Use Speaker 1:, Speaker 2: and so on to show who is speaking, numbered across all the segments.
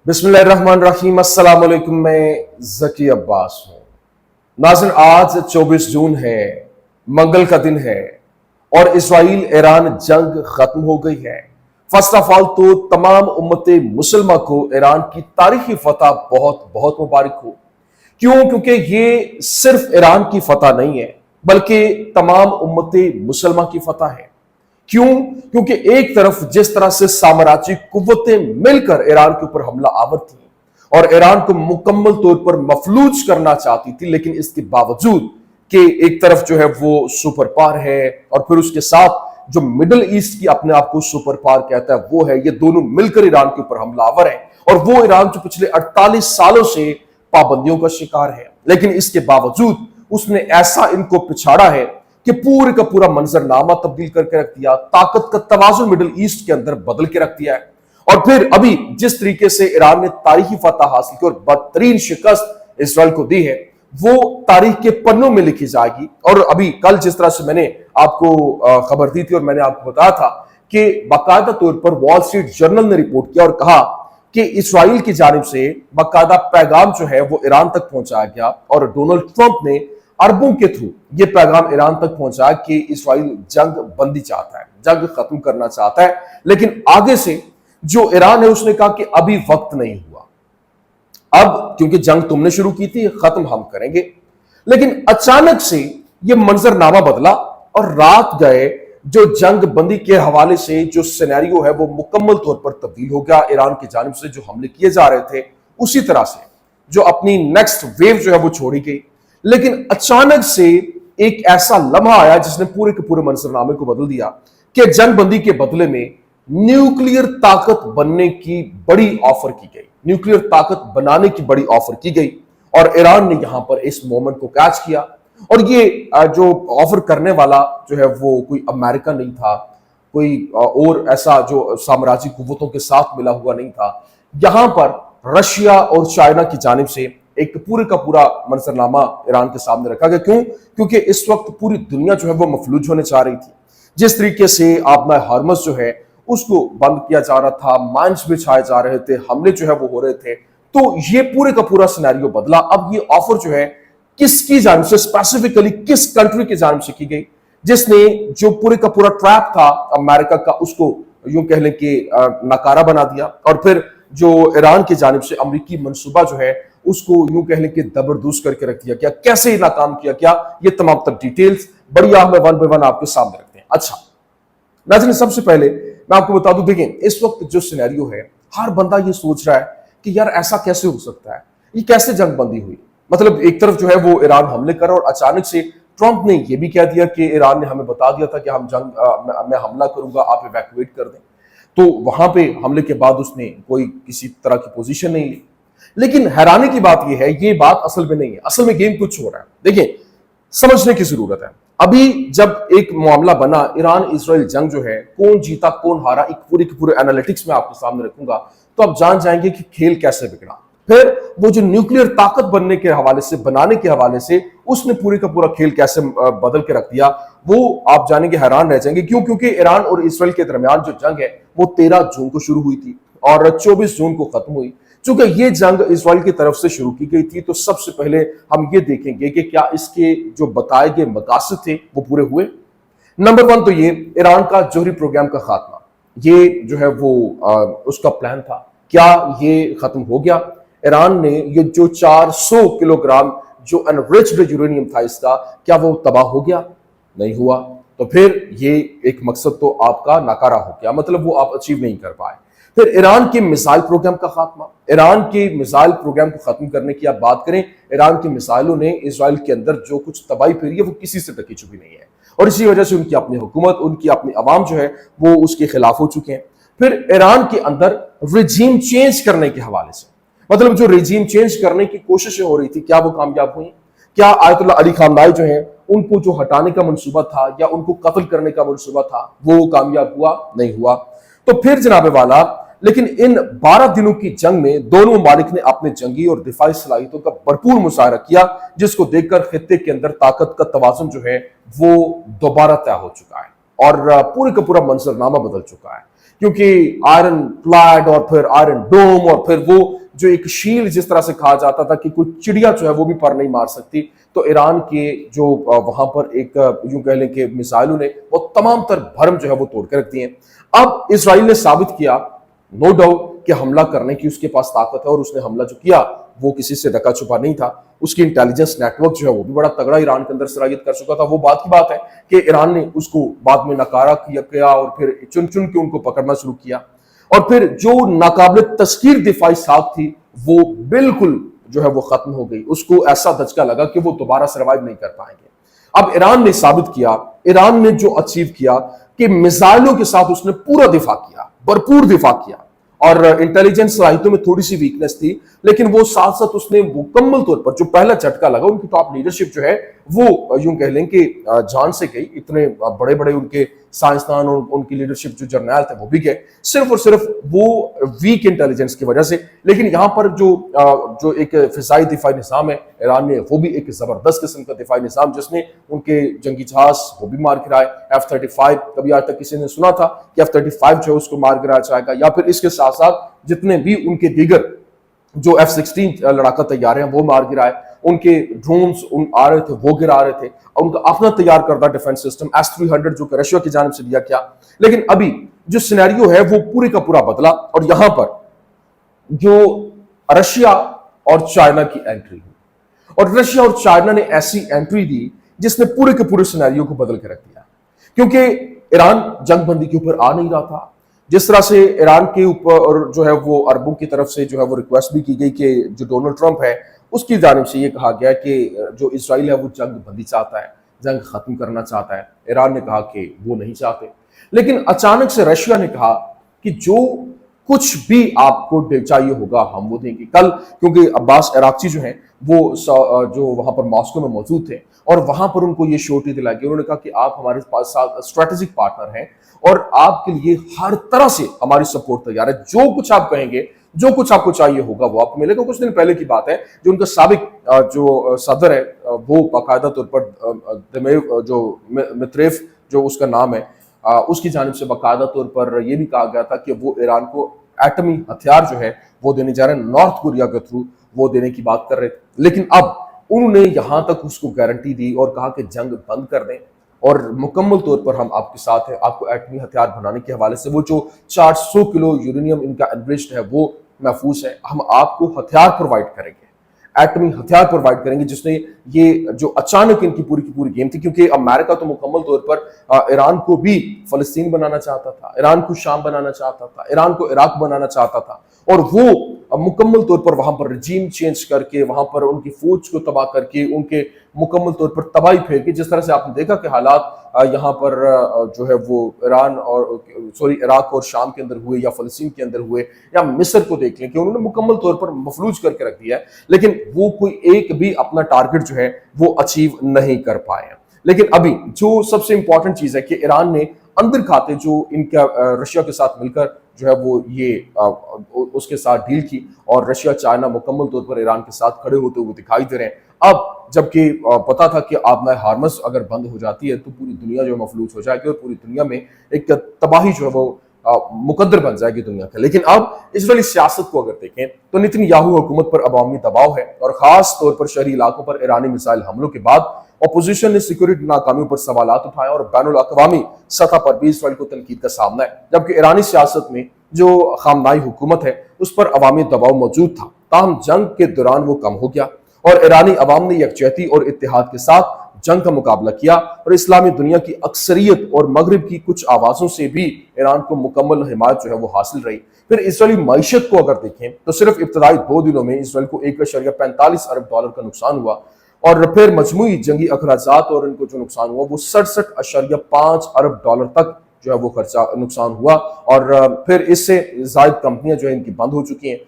Speaker 1: बिस्मिल्लाहिर्रहमानिर्रहीम। अस्सलाम वालेकुम। मैं ज़की अब्बास हूँ। नाज़रीन, आज 24 जून है, मंगल का दिन है और इसराइल ईरान जंग खत्म हो गई है। फर्स्ट ऑफ ऑल तो तमाम उम्मते मुसलमा को ईरान की तारीखी फतह बहुत बहुत मुबारक हो। क्यों? क्योंकि ये सिर्फ ईरान की फतह नहीं है बल्कि तमाम उम्मते मुसलमा की फतह है। क्यों? क्योंकि एक तरफ जिस तरह से साम्राज्यिक कुव्वतें मिलकर ईरान के ऊपर हमला आवर थी और ईरान को मुकम्मल तौर पर मफलूज करना चाहती थी, लेकिन इसके बावजूद कि एक तरफ जो है वो सुपर पावर है और फिर उसके साथ जो मिडिल ईस्ट की अपने आप को सुपर पावर कहता है वो है, ये दोनों मिलकर ईरान के ऊपर हमलावर है और वो ईरान जो पिछले 48 सालों से पाबंदियों का शिकार है। लेकिन इसके बावजूद उसने ऐसा इनको पिछाड़ा है कि पूरे का पूरा मंजरनामा तब्दील करके रख दिया, ताकत का तवाजुन मिडिल ईस्ट के अंदर बदल के रख दिया है। और फिर अभी जिस तरीके से ईरान ने तारीखी फतह हासिल की और बदतरीन शिकस्त इसराइल को दी है, वो तारीख के पन्नों में लिखी जाएगी। और अभी कल जिस तरह से मैंने आपको खबर दी थी और मैंने आपको बताया था कि बाकायदा तौर पर वॉल स्ट्रीट जर्नल ने रिपोर्ट किया और कहा कि इसराइल की जानिब से बाकायदा पैगाम जो है वो ईरान तक पहुंचाया गया और डोनाल्ड ट्रंप ने अरबों के थ्रू ये पैगाम ईरान तक पहुंचाया कि इसराइल जंग बंदी चाहता है, जंग खत्म करना चाहता है। लेकिन आगे से जो ईरान है उसने कहा कि अभी वक्त नहीं हुआ, अब क्योंकि जंग तुमने शुरू की थी, खत्म हम करेंगे। लेकिन अचानक से ये मंजरनामा बदला और रात गए जो जंग बंदी के हवाले से जो सिनेरियो है वो मुकम्मल तौर पर तब्दील हो गया। ईरान की जानिब से जो हमले किए जा रहे थे उसी तरह से जो अपनी नेक्स्ट वेव जो है वो छोड़ी गई। लेकिन अचानक से एक ऐसा लम्हा आया जिसने पूरे के पूरे मंजरनामे को बदल दिया कि जंग बंदी के बदले में न्यूक्लियर ताकत बनने की बड़ी ऑफर की गई, न्यूक्लियर ताकत बनाने की बड़ी ऑफर की गई और ईरान ने यहां पर इस मोमेंट को कैच किया। और ये जो ऑफर करने वाला जो है वो कोई अमेरिका नहीं था, कोई और ऐसा जो साम्राज्यिक कुव्वतों के साथ मिला हुआ नहीं था। यहां पर रशिया और चाइना की जानिब से एक पूरे का पूरा मंजरनामा ईरान के सामने रखा गया। क्यों? क्योंकि इस वक्त पूरी दुनिया जो है वो मफलूज होने जा रही थी। जिस तरीके से आबना हॉर्मज़ जो है उसको बंद किया जा रहा था, माइन्स बिछाए जा रहे थे, हमले जो है वो हो रहे थे, तो ये पूरे का पूरा सिनेरियो बदला। अब ये ऑफर जो है किसकी जानिब से, स्पेसिफिकली किस कंट्री की जानिब से की गई, जिसने जो पूरे का पूरा ट्रैप था अमेरिका का उसको यूं कह लें कि नकारा बना दिया। और फिर जो ईरान की जानिब से अमरीकी मंसूबा जो है उसको यूं कह लें कि दबरदूस करके रख दिया गया। कैसे नाकाम किया गया, ये तमाम तक डिटेल्स बढ़िया हमें वन बाय वन आपके सामने रखते हैं। अच्छा नाज़रीन, सबसे पहले मैं आपको बता दूं, देखें इस वक्त जो सिनेरियो है हर बंदा ये सोच रहा है कि यार ऐसा कैसे हो सकता है, ये कैसे जंग बंदी हुई। मतलब एक तरफ जो है वो ईरान हमले कर और अचानक से ट्रंप ने ये भी कह दिया कि ईरान ने हमें बता दिया था कि हम मैं हमला करूंगा, आप इवैक्यूएट कर दें। तो वहां पे हमले के बाद उसने कोई किसी तरह की पोजीशन नहीं ली। लेकिन हैरानी की बात यह है ये बात असल में नहीं है, असल में गेम कुछ हो रहा है। देखिए समझने की जरूरत है। अभी जब एक मामला बना ईरान इसराइल जंग जो है, कौन जीता कौन हारा, एक पूरे के पूरे एनालिटिक्स में आपके सामने रखूंगा तो आप जान जाएंगे कि खेल कैसे बिगड़ा। फिर वो जो न्यूक्लियर ताकत बनने के हवाले से, बनाने के हवाले से उसने पूरे का पूरा खेल कैसे बदल के रख दिया, वो आप जानेंगे, हैरान रह जाएंगे। क्यों? क्योंकि ईरान और इसराइल के दरमियान जो जंग है वो 13 जून को शुरू हुई थी और 24 जून को खत्म हुई। चूंकि ये जंग इसराइल की तरफ से शुरू की गई थी तो सबसे पहले हम ये देखेंगे कि क्या इसके जो बताए गए मकासद थे वो पूरे हुए। नंबर 1 तो ये ईरान का जोहरी प्रोग्राम का खात्मा, ये जो है वो उसका प्लान था, क्या ये खत्म हो गया? ईरान ने ये जो 400 किलोग्राम जो एनरिच्ड यूरेनियम था इसका, क्या वो तबाह हो गया? नहीं हुआ। तो फिर ये एक मकसद तो आपका नाकारा हो गया, मतलब वो आप अचीव नहीं कर पाए। फिर ईरान के मिसाइल प्रोग्राम का खात्मा, ईरान के मिसाइल प्रोग्राम को खत्म करने की आप बात करें, ईरान की मिसाइलों ने इसराइल के अंदर जो कुछ तबाही फेरी है वो किसी से टकी छुपी नहीं है और इसी वजह से उनकी अपनी हुकूमत, उनकी अपनी आवाम जो है वो उसके खिलाफ हो चुके हैं। फिर ईरान के अंदर रिजीम चेंज करने के हवाले से, मतलब जो रिजीम चेंज करने की कोशिशें हो रही थी, क्या वो कामयाब हुई? क्या आयतुल्लाह अली खामनाई जो है उनको जो हटाने का मंसूबा था या उनको कत्ल करने का मंसूबा था वो कामयाब हुआ? नहीं हुआ। तो फिर जनाबे वाला, लेकिन इन 12 दिनों की जंग में दोनों ममालिक ने अपने जंगी और दिफाई सलाहियतों का भरपूर मुशाहरा किया, जिसको देखकर खित्ते के अंदर ताकत का तवाज़ुन जो है वो दोबारा तय हो चुका है और पूरे का पूरा मंजरनामा बदल चुका है। क्योंकि आयरन प्लाड और फिर आयरन डोम और फिर वो जो एक शील्ड जिस तरह से कहा जाता था कि कोई चिड़िया जो है वो भी पर नहीं मार सकती, तो ईरान के जो वहां पर एक यूं कह लें कि मिसाइलों ने वो तमाम तर भरम जो है वो तोड़ के रख दिए। अब इसराइल ने साबित किया नो डाउट कि हमला करने की उसके पास ताकत है, और उसने हमला जो किया वो किसी से ढका छुपा नहीं था। उसकी इंटेलिजेंस नेटवर्क जो है वो भी बड़ा तगड़ा ईरान के अंदर सराहित कर चुका था। वो बात की बात है कि ईरान ने उसको बाद में नकारा किया और फिर चुन चुन के उनको पकड़ना शुरू किया, और फिर जो नाकाबिल तस्कीर दिफाई साख थी वो बिल्कुल जो है वो खत्म हो गई। उसको ऐसा धचका लगा कि वो दोबारा सर्वाइव नहीं कर पाएंगे। अब ईरान ने साबित किया, ईरान ने जो अचीव किया कि मिसाइलों के साथ उसने पूरा दिफा किया, भरपूर दिफा किया, और इंटेलिजेंस सलाहियतों में थोड़ी सी वीकनेस थी, लेकिन वो साथ साथ उसने मुकम्मल तौर पर जो पहला झटका लगा, उनकी टॉप लीडरशिप जो है वो यूं कह लें कि जान से गई। इतने बड़े बड़े उनके साइंसदान और उनकी लीडरशिप जो जर्नैल थे वो भी गए, सिर्फ और सिर्फ वो वीक इंटेलिजेंस की वजह से। लेकिन यहाँ पर जो एक फिजाई दिफाई निज़ाम है ईरान ने, वो भी एक जबरदस्त किस्म का दिफाई निज़ाम, जिसने उनके जंगी जहाज वो भी मार गिराए। F-35 कभी आज तक किसी ने सुना था कि F-35 जो है उसको मार गिराया जाएगा, या फिर इसके साथ साथ जितने भी उनके दीगर जो F-16 लड़ाका तैयार हैं वो मार गिराए, उनके ड्रोन्स आ रहे थे वो गिरा रहे थे, उनका अपना तैयार करदा डिफेंस सिस्टम S-300 जो कि रशिया की जानिब से दिया गया। लेकिन अभी जो सिनेरियो है वो पूरे का पूरा बदला, और यहां पर जो रशिया और चाइना की एंट्री हुई, और रशिया और चाइना ने ऐसी एंट्री दी जिसने पूरे के पूरे सिनेरियो को बदल के रख दिया। क्योंकि ईरान जंग बंदी के ऊपर आ नहीं रहा था। जिस तरह से ईरान के ऊपर जो है वो अरबों की तरफ से जो है वो रिक्वेस्ट भी की गई कि जो डोनाल्ड ट्रंप है उसकी जानिब से ये कहा गया कि जो इसराइल है वो जंग बंदी चाहता है, जंग खत्म करना चाहता है। ईरान ने कहा कि वो नहीं चाहते, लेकिन अचानक से रशिया ने कहा कि जो कुछ भी आपको चाहिए होगा हम वो देंगे। कल क्योंकि अब्बास इराक्ची जो हैं वो जो वहां पर मॉस्को में मौजूद थे, और वहां पर उनको ये श्योरिटी दिलाई गई, उन्होंने कहा कि आप हमारे पास स्ट्रेटेजिक पार्टनर हैं और आपके लिए हर तरह से हमारी सपोर्ट तैयार है। जो कुछ आप कहेंगे, जो कुछ आपको चाहिए होगा वो आपको मिलेगा। कुछ दिन पहले की बात है, जो उनका साबिक जो सदर है वो बाकायदा तौर पर दमेव जो मित्रेफ जो उसका नाम है, उसकी जानिब से बाकायदा तौर पर यह भी कहा गया था कि वो ईरान को एटमी हथियार जो है वो देने जा रहे हैं, नॉर्थ कोरिया के थ्रू वो देने की बात कर रहे थे। लेकिन अब उन्होंने यहां तक उसको गारंटी दी और कहा कि जंग बंद कर दें और मुकम्मल तौर पर हम आपके साथ हैं। आपको एटमी हथियार बनाने के हवाले से वो जो 400 किलो यूरेनियम इनका एनरिच्ड है वो महफूज है, हम आपको हथियार प्रोवाइड करेंगे, एटमी हथियार प्रोवाइड करेंगे। जिसने ये जो अचानक इनकी पूरी की पूरी गेम थी, क्योंकि अमेरिका तो मुकम्मल तौर पर ईरान को भी फलस्तीन बनाना चाहता था, ईरान को शाम बनाना चाहता था, ईरान को इराक बनाना चाहता था, और वो मुकम्मल तौर पर वहां पर रजीम चेंज करके, वहां पर उनकी फौज को तबाह करके, उनके मुकम्मल तौर पर तबाही फेर के, जिस तरह से आपने देखा कि हालात यहाँ पर जो है वो ईरान और इराक और शाम के अंदर हुए, या फलस्तीन के अंदर हुए, या मिस्र को देख लें कि उन्होंने मुकम्मल तौर पर मफलूज करके रख दिया है, लेकिन वो कोई एक भी अपना टारगेट जो है वो अचीव नहीं कर पाए। लेकिन अभी जो सबसे इंपॉर्टेंट चीज है कि ईरान ने अंदर खाते जो इनका रशिया के साथ मिलकर जो है वो ये उसके साथ डील की, और रशिया चाइना मुकम्मल तौर पर ईरान के साथ खड़े होते हुए दिखाई दे रहे हैं। अब जबकि पता था कि आबनाए हार्मस अगर बंद हो जाती है तो पूरी दुनिया जो मफलूज हो जाएगी और पूरी दुनिया में एक तबाही जो है वो मुकद्दर बन जाएगी दुनिया का। लेकिन अब इजरायली सियासत को अगर देखें तो नेतन्याहू हुकूमत पर अवामी दबाव है, और खास तौर पर शहरी इलाकों पर ईरानी मिसाइल हमलों के बाद अपोजिशन ने सिक्योरिटी नाकामियों पर सवालात उठाए, और बैनुल अक़वामी सतह पर भी इसराइल को तनकीद का सामना है। जबकि ईरानी सियासत में जो खामनाई हुकूमत है उस पर अवामी दबाव मौजूद था, ताहम जंग के दौरान वो कम हो गया, और ईरानी अवाम ने यकजहती और इत्तेहाद के साथ जंग का मुकाबला किया, और इस्लामी दुनिया की अक्सरियत और मगरिब की कुछ आवाजों से भी ईरान को मुकम्मल हिमायत जो है वो हासिल रही। फिर इसराइली मईशत को अगर देखें तो सिर्फ इब्तदाई 2 दिनों में इसराइल को $1.45 अरब का नुकसान हुआ, और फिर मजमूई जंगी अखराजात और इनको जो नुकसान हुआ वो $67.5 अरब तक जो है वो खर्चा नुकसान हुआ, और फिर इससे जायद कंपनियां जो है इनकी बंद हो चुकी हैं।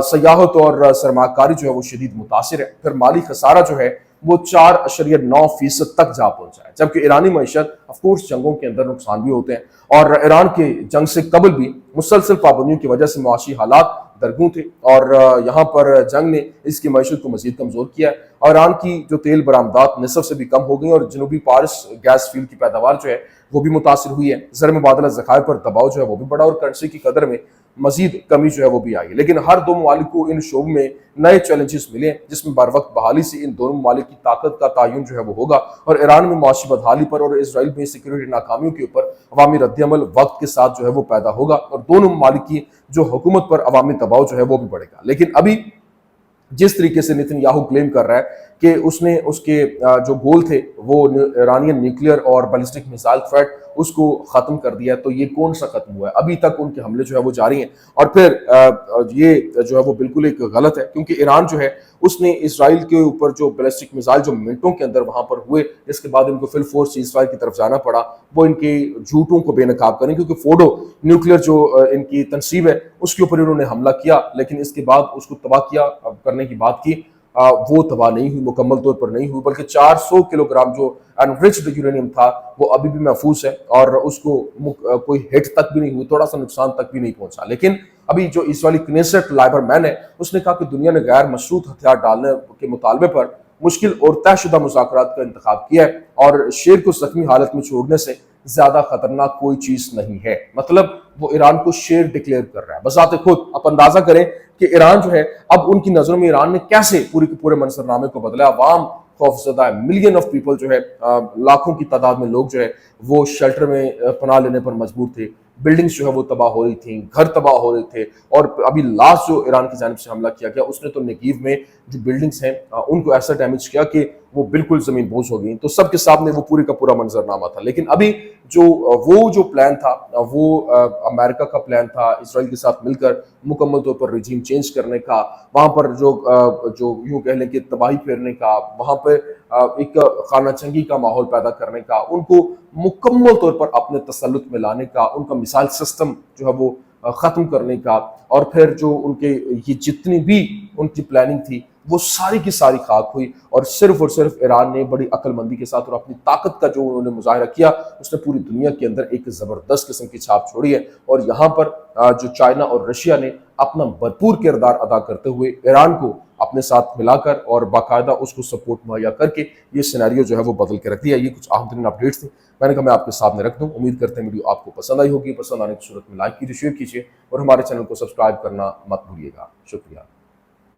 Speaker 1: सयाहत और सरमाकारी जो है वो शदीद मुतासिर है। फिर माली खसारा जो है वो 4.9% तक जा पहुंचा है। जबकि ईरानी मईशत ऑफकोर्स जंगों के अंदर नुकसान भी होते हैं, और ईरान के जंग से कबल भी मुसलसल पाबंदियों की वजह से मुआशी हालात درگوں تھے، اور یہاں پر جنگ نے اس کی معیشت کو مزید کمزور کیا ہے، اور ایران کی جو تیل برآمدات نصف سے بھی کم ہو گئی، اور جنوبی پارس گیس فیلڈ کی پیداوار جو ہے وہ بھی متاثر ہوئی ہے۔ زر مبادلہ ذخائر پر دباؤ جو ہے وہ بھی بڑھا، اور کرنسی کی قدر میں مزید کمی جو ہے وہ بھی آئی ہے۔ لیکن ہر دو ممالک کو ان شعبوں میں نئے چیلنجز ملے ہیں، جس میں بر وقت بحالی سے ان دونوں ممالک کی طاقت کا تعین جو ہے وہ ہوگا، اور ایران میں معاشی بدحالی پر اور اسرائیل میں سیکورٹی ناکامیوں کے اوپر عوامی رد عمل وقت کے ساتھ جو ہے وہ پیدا ہوگا، اور دونوں ممالک کی جو حکومت پر عوامی دباؤ جو ہے وہ بھی بڑھے گا۔ لیکن ابھی جس طریقے سے نیتن یاہو کلیم کر رہا ہے کہ اس نے اس کے جو گول تھے وہ ایرانین نیوکلیئر اور بیلسٹک میزائل تھریٹ اس کو ختم کر دیا، تو یہ کون سا ختم ہوا ہے؟ ابھی تک ان کے حملے جو ہے وہ جاری ہیں، اور پھر یہ جو ہے وہ بالکل ایک غلط ہے، کیونکہ ایران جو ہے اس نے اسرائیل کے اوپر جو بیلسٹک میزائل جو منٹوں کے اندر وہاں پر ہوئے، اس کے بعد ان کو فل فورس سیز فائر کی طرف جانا پڑا، وہ ان کے جھوٹوں کو بے نقاب کریں، کیونکہ فورڈو نیوکلیئر جو ان کی تنصیب ہے اس کے اوپر انہوں نے حملہ کیا، لیکن اس کے بعد اس کو تباہ کیا کرنے کی بات کی، وہ تباہ نہیں ہوئی، مکمل طور پر نہیں ہوئی، بلکہ 400 کلو گرام جو انریچڈ یورینیم تھا وہ ابھی بھی محفوظ ہے، اور اس کو کوئی ہٹ تک بھی نہیں ہوئی، تھوڑا سا نقصان تک بھی نہیں پہنچا۔ لیکن ابھی جو اسرائیلی کنیسٹ لائبر مین ہے اس نے کہا کہ دنیا نے غیر مشروط ہتھیار ڈالنے کے مطالبے پر مشکل اور طے شدہ مذاکرات کا انتخاب کیا ہے، اور شیر کو زخمی حالت میں چھوڑنے سے زیادہ خطرناک کوئی چیز نہیں ہے۔ مطلب وہ ایران کو شیر ڈکلیئر کر رہا ہے بذات خود۔ آپ اندازہ کریں کہ ایران جو ہے اب ان کی نظروں میں ایران نے کیسے پورے کے پورے منظرنامے کو بدلا۔ عوام خوف زدہ ہے، ملین آف پیپل جو ہے، لاکھوں کی تعداد میں لوگ جو ہے وہ شیلٹر میں پناہ لینے پر مجبور تھے، بلڈنگز جو ہے وہ تباہ ہو رہی تھیں، گھر تباہ ہو رہے تھے، اور ابھی لاسٹ جو ایران کی جانب سے حملہ کیا گیا اس نے تو نیگیو میں جو بلڈنگز ہیں ان کو ایسا ڈیمیج کیا کہ وہ بالکل زمین بوس ہو گئی۔ تو سب کے سامنے وہ پورے کا پورا منظرنامہ تھا۔ لیکن ابھی جو پلان تھا وہ امریکہ کا پلان تھا اسرائیل کے ساتھ مل کر مکمل طور پر رجیم چینج کرنے کا، وہاں پر جو یوں کہہ لیں کہ تباہی پھیرنے کا، وہاں پہ ایک خانہ جنگی کا ماحول پیدا کرنے کا، ان کو مکمل طور پر اپنے تسلط میں لانے کا، ان کا مثال سسٹم جو ہے وہ ختم کرنے کا، اور پھر جو ان کے یہ جتنی بھی ان کی پلاننگ تھی وہ ساری کی ساری خاک ہوئی، اور صرف ایران نے بڑی عقل مندی کے ساتھ اور اپنی طاقت کا جو انہوں نے مظاہرہ کیا اس نے پوری دنیا کے اندر ایک زبردست قسم کی چھاپ چھوڑی ہے۔ اور یہاں پر جو چائنا اور رشیا نے اپنا بھرپور کردار ادا کرتے ہوئے ایران کو اپنے ساتھ ملا کر اور باقاعدہ اس کو سپورٹ مہیا کر کے یہ سیناریو جو ہے وہ بدل کے رکھ دیا۔ یہ کچھ اہم ترین اپڈیٹس تھیں، میں نے کہا میں آپ کے سامنے رکھ دوں۔ امید کرتے ہیں ویڈیو آپ کو پسند آئی ہوگی، پسند آنے کی صورت میں لائک کیجیے، شیئر کیجیے، اور ہمارے چینل کو سبسکرائب کرنا مت بھولیے گا۔ شکریہ۔